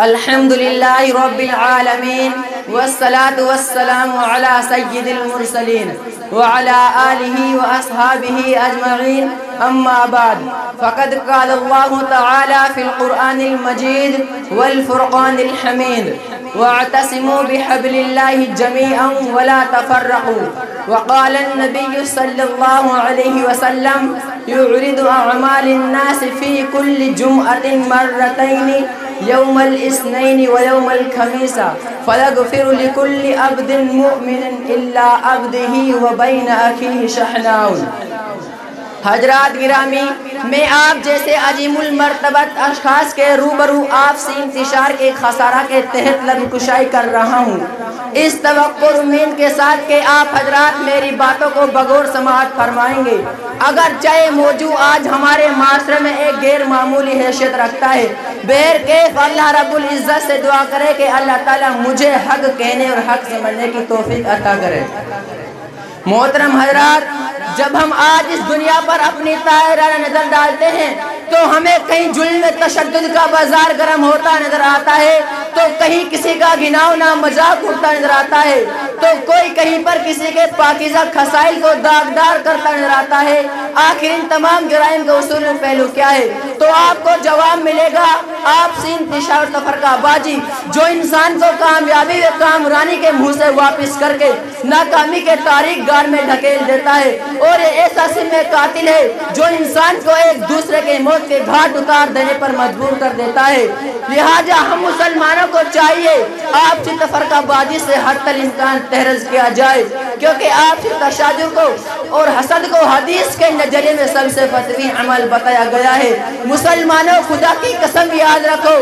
الحمد لله رب العالمين والصلاة والسلام على سيد المرسلين وعلى آله وأصحابه أجمعين أما بعد فقد قال الله تعالى في القرآن المجيد والفرقان الحميد واعتصموا بحبل الله جميعا ولا تفرقوا. وقال النبي صلى الله عليه وسلم يعرض أعمال الناس في كل جمعة مرتين يوم الاثنين ويوم الخميس فيغفر لكل عبد مؤمن إلا عبده وبين أخيه شحناء. حضرات گرامی، میں آپ جیسے عظیم المرتبت اشخاص کے روبرو آپ سے انتشار کے خسارہ کے تحت لب کشائی کر رہا ہوں، اس توقع اور امید کے ساتھ کہ آپ حضرات میری باتوں کو بغور سماعت فرمائیں گے. اگرچہ موضوع آج ہمارے معاشرے میں ایک غیر معمولی حیثیت رکھتا ہے، بہرکیف اللہ رب العزت سے دعا کرے کہ اللہ تعالیٰ مجھے حق کہنے اور حق سمجھنے کی توفیق عطا کرے. محترم حضرات، جب ہم آج اس دنیا پر اپنی طاہرانہ نظر ڈالتے ہیں تو ہمیں کہیں ظلم تشدد کا بازار گرم ہوتا نظر آتا ہے، تو کہیں کسی کا گھناؤنا مذاق اٹھتا نظر آتا ہے، تو کوئی کہیں پر کسی کے پاکیزہ خسائل کو داغدار کرتا نظر آتا ہے. آخر ان تمام جرائم کا اصول و پہلو کیا ہے؟ تو آپ کو جواب ملے گا آپ سے انتشار و تفرقہ بازی، جو انسان کو کامیابی و کامرانی کے منہ سے واپس کر کے ناکامی کے تاریک گار میں ڈھکیل دیتا ہے، اور یہ ایسا سم قاتل ہے جو انسان کو ایک دوسرے کے موت کے گھاٹ اتار دینے پر مجبور کر دیتا ہے. لہٰذا ہم مسلمانوں کو چاہیے آپ سے تفرقہ بازی سے حتی الامکان تحرز کیا جائے، کیونکہ آپ سے تشاجر کو اور حسد کو حدیث کے نظریے میں سب سے فتوی عمل بتایا گیا ہے. مسلمانوں، خدا کی قسم یاد رکھو،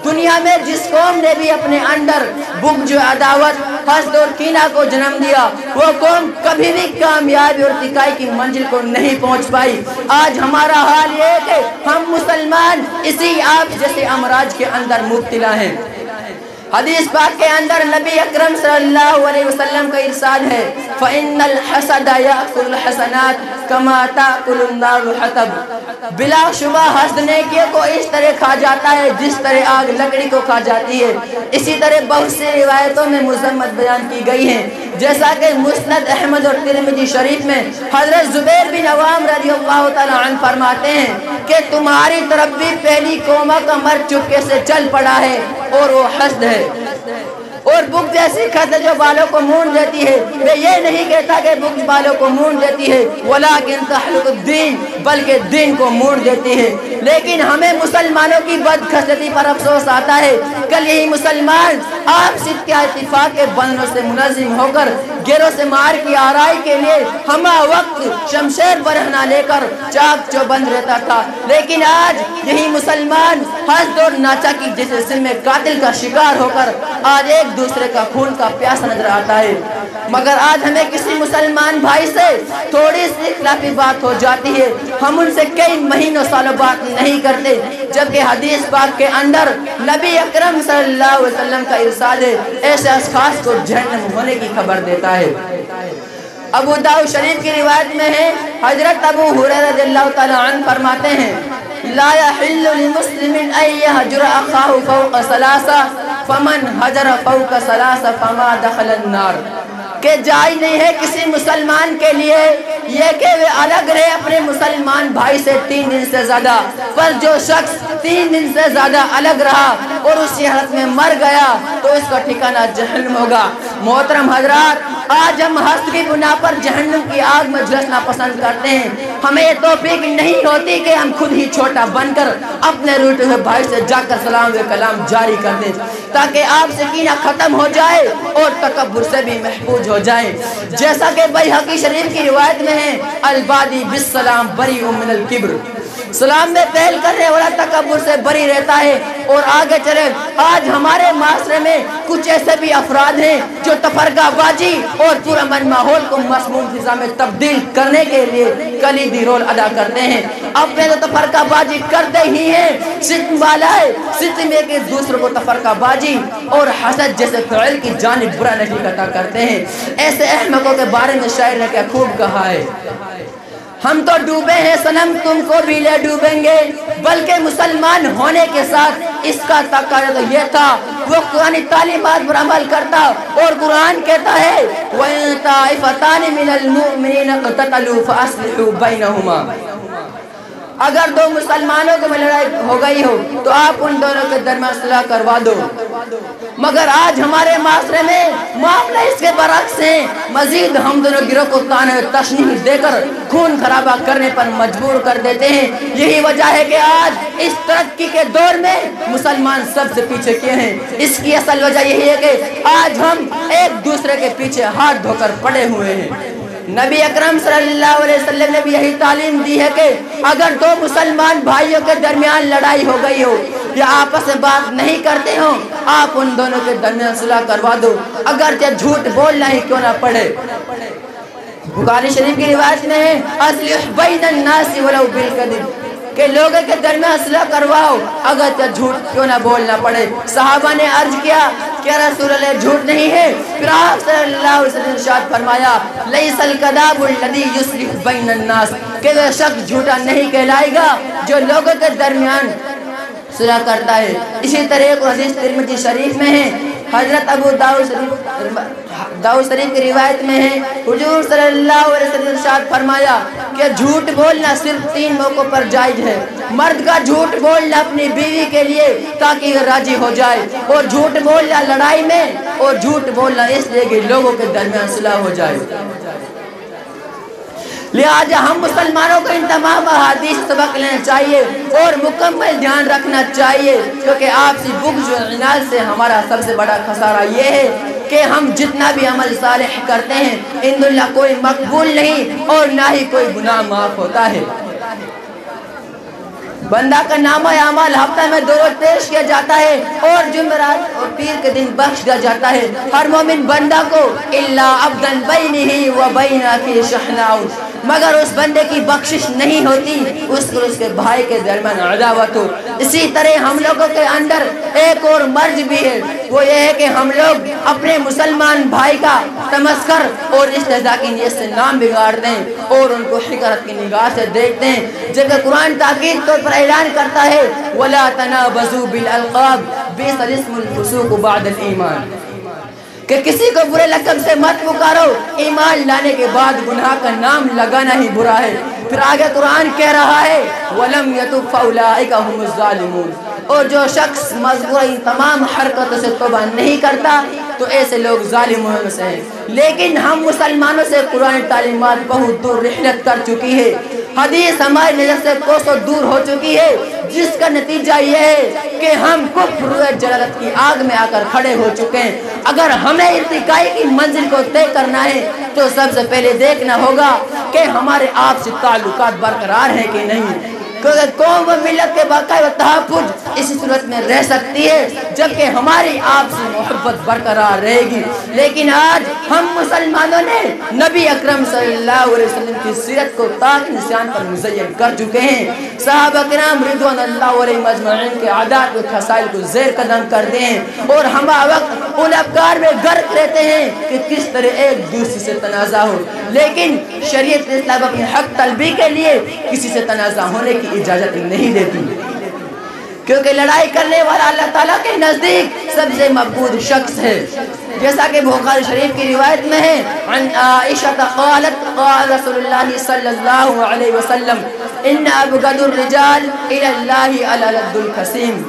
دنیا میں جس قوم نے بھی اپنے اندر بغض و عداوت، حسد اور کینہ کو جنم دیا، وہ قوم کبھی بھی کامیابی اور ارتقائی کی منزل کو نہیں پہنچ پائی. آج ہمارا حال یہ ہے کہ ہم مسلمان اسی آپ جیسے امراض کے اندر مبتلا ہیں. حدیث پاک کے اندر نبی اکرم صلی اللہ علیہ وسلم کا ارشاد ہے فَإِنَّ الْحَسَدَ يَأْكُلُ الْحَسَنَاتِ كَمَا تَأْكُلُ النَّارُ الْحَطَبَ. بلا شبہ حسد نیکیوں کو اس طرح کھا جاتا ہے جس طرح آگ لکڑی کو کھا جاتی ہے. اسی طرح بہت سی روایتوں میں مذمت بیان کی گئی ہیں، جیسا کہ مسند احمد اور ترمذی شریف میں حضرت زبیر بن عوام رضی اللہ تعالیٰ عنہ فرماتے ہیں کہ تمہاری طرف بھی پہلی قوموں کا مرد چپکے سے چل پڑا ہے اور وہ حسد ہے، اور بغض ایسی خط جو بالوں کو مونڈ دیتی ہے. میں یہ نہیں کہتا کہ بغض بالوں کو مونڈ دیتی ہے، ولیکن تحلق الدین، بلکہ دین کو مونڈ دیتی ہے. لیکن ہمیں مسلمانوں کی بدخصلتی پر افسوس آتا ہے. کل یہی مسلمان آپ سے کیا اتفاق کے بندوں سے منظم ہو کر گیروں سے مار کی آرائی کے لیے ہمہ وقت شمشیر برہنہ لے کر چاک چوبند رہتا تھا، لیکن آج یہی مسلمان حسد اور ناچاکی جیسے سن میں قاتل کا شکار ہو کر آج ایک دوسرے کا خون کا پیاسا نظر آتا ہے. مگر آج ہمیں کسی مسلمان بھائی سے تھوڑی سی اختلافی بات ہو جاتی ہے، ہم ان سے کئی مہینوں سالوں بات نہیں کرتے، جبکہ حدیث پاک کے اندر نبی اکرم صلی اللہ علیہ وسلم کا ارشاد ہے ایسے اشخاص کو جہنم ہونے کی خبر دیتا ہے. ابو داؤد شریف کی روایت میں ہے، حضرت ابو ہریرہ رضی اللہ تعالیٰ عنہ فرماتے ہیں لا يحل لمسلم ان يهجر اخاه فوق ثلاثه فمن هجر فوق ثلاثه فما دخل النار. کہ جائز نہیں ہے کسی مسلمان کے لیے یہ کہ وہ الگ رہے اپنے مسلمان بھائی سے 3 دن سے زیادہ، پر جو شخص 3 دن سے زیادہ الگ رہا اور اسی حالت میں مر گیا تو اس کا ٹھکانہ جہنم ہوگا. محترم حضرات، آج ہم حسد کی بنا پر جہنم کی آگ میں جھلسنا پسند کرتے ہیں. ہمیں یہ توفیق نہیں ہوتی کہ ہم خود ہی چھوٹا بن کر اپنے روٹے ہوئے بھائی سے جا کر سلام و کلام جاری کر دیں تاکہ آپ سے کینہ ختم ہو جائے اور تکبر سے بھی محفوظ ہو جائیں. جیسا کہ بیہقی شریف کی روایت میں ہے البادی بالسلام بری من الکبر، سلام میں پہل کرنے والا تکبر سے بری رہتا ہے. اور آگے چلے، آج ہمارے معاشرے میں کچھ ایسے بھی افراد ہیں جو تفرقہ بازی اور پرامن ماحول کو مسموم فضا میں تبدیل کرنے کے لیے کلیدی رول ادا کرتے ہیں. اپنے تو تفرقہ بازی کرتے ہی ہیں، ستم والا ہے ستم میں کہ دوسروں کو تفرقہ بازی اور حسد جیسے فعل کی جانب برا نتیجہ عطا کرتے ہیں. ایسے احمقوں کے بارے میں شاعر نے کیا خوب کہا ہے ہم تو ڈوبے ہیں صنم تم کو بھی لے ڈوبیں گے، بلکہ مسلمان ہونے کے ساتھ اس کا تقاضا تو یہ تھا وہ قرآنی تعلیمات پر عمل کرتا، اور قرآن کہتا ہے وَإِن طَائِفَتَانِ مِنَ الْمُؤْمِنِينَ اقْتَتَلُوا فَأَصْلِحُوا بَيْنَهُمَا، اگر دو مسلمانوں کے میں لڑائی ہو گئی ہو تو آپ ان دونوں کے درمیان صلح کروا دو۔ مگر آج ہمارے معاشرے میں معاملہ اس کے برعکس ہیں، مزید ہم دونوں گروہ کو طعن و تشنیع دے کر خون خرابہ کرنے پر مجبور کر دیتے ہیں۔ یہی وجہ ہے کہ آج اس ترقی کے دور میں مسلمان سب سے پیچھے کیے ہیں۔ اس کی اصل وجہ یہی ہے کہ آج ہم ایک دوسرے کے پیچھے ہاتھ دھو کر پڑے ہوئے ہیں۔ نبی اکرم صلی اللہ علیہ وسلم نے بھی یہی تعلیم دی ہے کہ اگر دو مسلمان بھائیوں کے درمیان لڑائی ہو گئی ہو یا آپس میں بات نہیں کرتے ہو، آپ ان دونوں کے درمیان صلح کروا دو، اگرچہ جھوٹ بولنا ہی کیوں نہ پڑے۔ بخاری شریف کی روایت میں ہے اصلح بین الناس ولو بالکذب، کہ لوگوں کے درمیان صلح کرواؤ اگرچہ جھوٹ کیوں نہ بولنا پڑے۔ صحابہ نے عرض کیا کہ رسول اللہ جھوٹ نہیں ہے، پھر آپ صلی اللہ علیہ وسلم نے ارشاد فرمایا لیس الکذاب الذی یصلح بین الناس، کہ وہ شخص جھوٹا نہیں کہلائے گا جو لوگوں کے درمیان صلح کرتا ہے۔ اسی طرح ایک حدیث ترمذی شریف میں ہے، حضرت ابو داؤد شریف کی روایت میں ہے حضور صلی اللہ علیہ وسلم نے ارشاد فرمایا کہ جھوٹ بولنا صرف 3 موقعوں پر جائز ہے۔ مرد کا جھوٹ بولنا اپنی بیوی کے لیے تاکہ وہ راضی ہو جائے، اور جھوٹ بولنا لڑائی میں، اور جھوٹ بولنا اس لیے کہ لوگوں کے درمیان صلح ہو جائے۔ لہٰذا ہم مسلمانوں کو ان تمام احادیث سبق لینا چاہیے اور مکمل دھیان رکھنا چاہیے، کیونکہ آپسی بغض و عناد سے ہمارا سب سے بڑا خسارہ یہ ہے کہ ہم جتنا بھی عمل صالح کرتے ہیں الحمدللہ کوئی مقبول نہیں اور نہ ہی کوئی گناہ معاف ہوتا ہے۔ بندہ کا نامہ اعمال ہفتہ میں 2 روز پیش کیا جاتا ہے اور جمعرات اور پیر کے دن بخش دیا جاتا ہے ہر مومن بندہ کو الا عبدا بینہ و بین اخیہ شحناء، مگر اس بندے کی بخشش نہیں ہوتی اس کو اس کے بھائی کے درمیان عداوت ہو۔ اسی طرح ہم لوگوں کے اندر ایک اور مرض بھی ہے، وہ یہ ہے کہ ہم لوگ اپنے مسلمان بھائی کا تمسخر اور استہزاء کی نیت سے نام بگاڑ دیں اور ان کو حقارت کی نگاہ سے دیکھتے ہیں، جبکہ قرآن تاکید طور پر اعلان کرتا ہے وَلَا تَنَابَزُوا بِالْأَلْقَابِ بِئْسَ الِاسْمُ الْفُسُوقُ بَعْدَ الْإِيمَانِ، کہ کسی کو برے لقب سے مت پکارو، ایمان لانے کے بعد گناہ کا نام لگانا ہی برا ہے۔ پھر آگے قرآن کہہ رہا ہے وَلَمْ يَتُبْ فَأُولَٰئِكَ هُمُ الظَّالِمُونَ، اور جو شخص مذکورہ ان تمام حرکتوں سے توبہ نہیں کرتا تو ایسے لوگ ظالموں میں سے ہیں۔ لیکن ہم مسلمانوں سے قرآن تعلیمات بہت دور رحلت کر چکی ہے، حدیث ہماری نظر سے کوسوں دور ہو چکی ہے، جس کا نتیجہ یہ ہے کہ ہم کفر و جلالت کی آگ میں آ کر کھڑے ہو چکے ہیں۔ اگر ہمیں ارتقائی کی منزل کو طے کرنا ہے تو سب سے پہلے دیکھنا ہوگا کہ ہمارے آپسی تعلقات برقرار ہیں کہ نہیں، کیونکہ قوم و ملت کے بقاء و تحفظ اسی صورت میں رہ سکتی ہے جبکہ ہماری آپسی محبت برقرار رہے گی۔ لیکن آج ہم مسلمانوں نے نبی اکرم صلی اللہ علیہ وسلم کی سیرت کو طاق نشان پر مزین کر چکے ہیں، صحابہ کرام رضوان اللہ علیہم اجمعین کے عادات و خصائل کو زیر قدم کرتے ہیں اور ہم وقت ان افکار میں غرق رہتے ہیں کہ کس طرح ایک دوسرے سے تنازع ہو، لیکن شریعت اسلام اپنے حق طلبی کے لیے کسی سے تنازع ہونے کی اجازت نہیں دیتی، کیونکہ لڑائی کرنے والا اللہ تعالیٰ کے نزدیک سب سے مقبول شخص ہے، جیسا کہ بخاری شریف کی روایت میں ہے عن عائشہ قالت قال رسول اللہ صلی اللہ علیہ وسلم ان ابغض الرجال الی اللہ الالد الخصیم،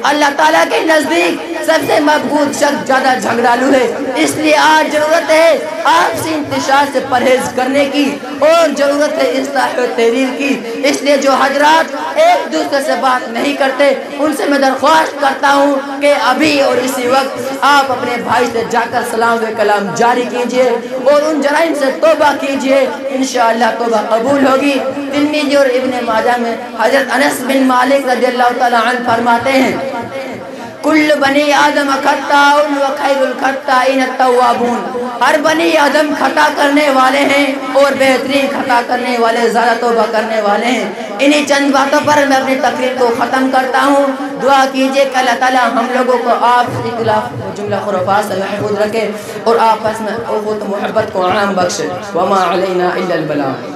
اللہ تعالیٰ کے نزدیک سب سے مقبول شخص زیادہ جھگڑالو ہے، اس لیے آج ضرورت ہے آپسی انتشار سے پرہیز کرنے کی اور ضرورت ہے اصلاح و تحریر کی۔ اس لیے جو حضرات ایک دوسرے سے بات نہیں کرتے ان سے میں درخواست کرتا ہوں کہ ابھی اور اسی وقت آپ اپنے بھائی سے جا کر سلام و کلام جاری کیجئے اور ان جرائم سے توبہ کیجئے، انشاءاللہ توبہ قبول ہوگی۔ ترمذی اور ابن ماجہ میں حضرت انس بن مالک رضی اللہ تعالی عنہ فرماتے ہیں کل بنی آدم خطاء و خیر الخطائین التوابون، ہر بنی آدم خطا کرنے والے ہیں اور بہترین خطا کرنے والے زیادہ توبہ کرنے والے ہیں۔ انہی چند باتوں پر میں اپنی تقریر کو ختم کرتا ہوں۔ دعا کیجئے کہ اللہ تعالیٰ ہم لوگوں کو آپ اختلاف جملہ خرافات سے محفوظ رکھے اور آپس میں اخوت محبت کو عام بخشے۔ وما علینا الا البلاغ۔